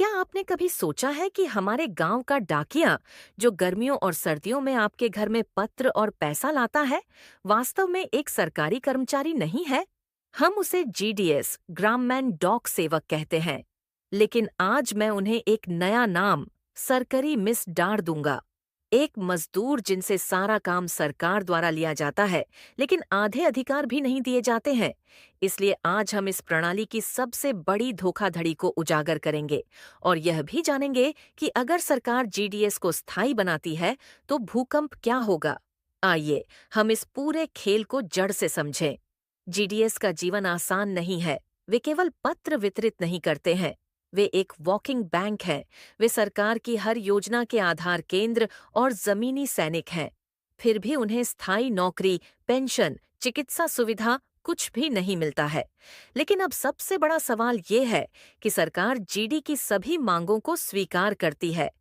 क्या आपने कभी सोचा है कि हमारे गांव का डाकिया जो गर्मियों और सर्दियों में आपके घर में पत्र और पैसा लाता है, वास्तव में एक सरकारी कर्मचारी नहीं है। हम उसे जीडीएस ग्राममैन डॉक सेवक कहते हैं। लेकिन आज मैं उन्हें एक नया नाम सरकारी मिस डार दूंगा। एक मजदूर जिनसे सारा काम सरकार द्वारा लिया जाता है, लेकिन आधे अधिकार भी नहीं दिए जाते हैं। इसलिए आज हम इस प्रणाली की सबसे बड़ी धोखाधड़ी को उजागर करेंगे और यह भी जानेंगे कि अगर सरकार जीडीएस को स्थायी बनाती है तो भूकंप क्या होगा। आइए हम इस पूरे खेल को जड़ से समझें। जीडीएस का जीवन आसान नहीं है। वे केवल पत्र वितरित नहीं करते हैं, वे एक वॉकिंग बैंक हैं। वे सरकार की हर योजना के आधार केंद्र और जमीनी सैनिक हैं। फिर भी उन्हें स्थायी नौकरी, पेंशन, चिकित्सा सुविधा कुछ भी नहीं मिलता है। लेकिन अब सबसे बड़ा सवाल ये है कि सरकार जीडी की सभी मांगों को स्वीकार करती है।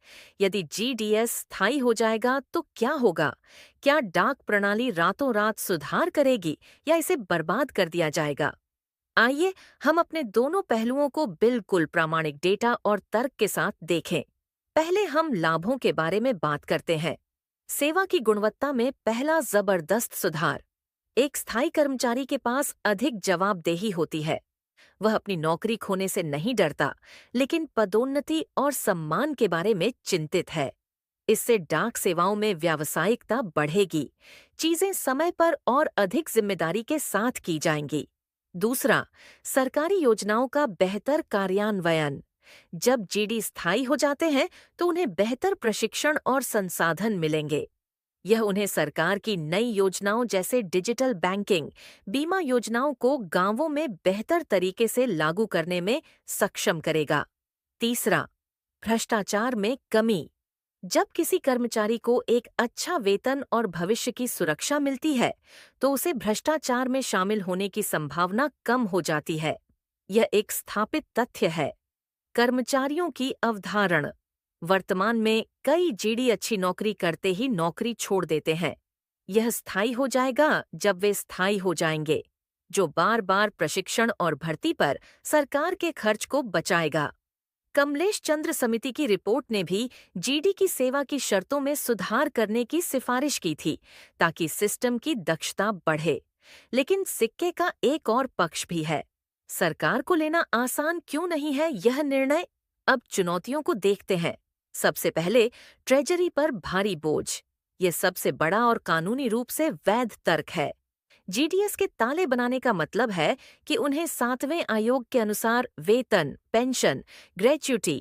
यदि जीडीएस स्थायी हो जाएगा तो क्या होगा? क्या डाक प्रणाली रातों रात सुधार करेगी या इसे बर्बाद कर दिया जाएगा? आइए हम अपने दोनों पहलुओं को बिल्कुल प्रामाणिक डेटा और तर्क के साथ देखें। पहले हम लाभों के बारे में बात करते हैं। सेवा की गुणवत्ता में पहला जबरदस्त सुधार। एक स्थायी कर्मचारी के पास अधिक जवाबदेही होती है। वह अपनी नौकरी खोने से नहीं डरता, लेकिन पदोन्नति और सम्मान के बारे में चिंतित है। इससे डाक सेवाओं में व्यावसायिकता बढ़ेगी। चीजें समय पर और अधिक जिम्मेदारी के साथ की जाएंगी। दूसरा, सरकारी योजनाओं का बेहतर कार्यान्वयन। जब जीडी स्थायी हो जाते हैं तो उन्हें बेहतर प्रशिक्षण और संसाधन मिलेंगे। यह उन्हें सरकार की नई योजनाओं जैसे डिजिटल बैंकिंग, बीमा योजनाओं को गांवों में बेहतर तरीके से लागू करने में सक्षम करेगा। तीसरा, भ्रष्टाचार में कमी। जब किसी कर्मचारी को एक अच्छा वेतन और भविष्य की सुरक्षा मिलती है, तो उसे भ्रष्टाचार में शामिल होने की संभावना कम हो जाती है। यह एक स्थापित तथ्य है। कर्मचारियों की अवधारण। वर्तमान में कई जीडी अच्छी नौकरी करते ही नौकरी छोड़ देते हैं। यह स्थायी हो जाएगा जब वे स्थायी हो जाएंगे, जो बार बार प्रशिक्षण और भर्ती पर सरकार के खर्च को बचाएगा। कमलेश चंद्र समिति की रिपोर्ट ने भी जीडी की सेवा की शर्तों में सुधार करने की सिफारिश की थी, ताकि सिस्टम की दक्षता बढ़े। लेकिन सिक्के का एक और पक्ष भी है। सरकार को लेना आसान क्यों नहीं है यह निर्णय? अब चुनौतियों को देखते हैं। सबसे पहले, ट्रेजरी पर भारी बोझ। ये सबसे बड़ा और कानूनी रूप से वैध तर्क है। जीडीएस के ताले बनाने का मतलब है कि उन्हें 7वें आयोग के अनुसार वेतन, पेंशन, ग्रेच्युटी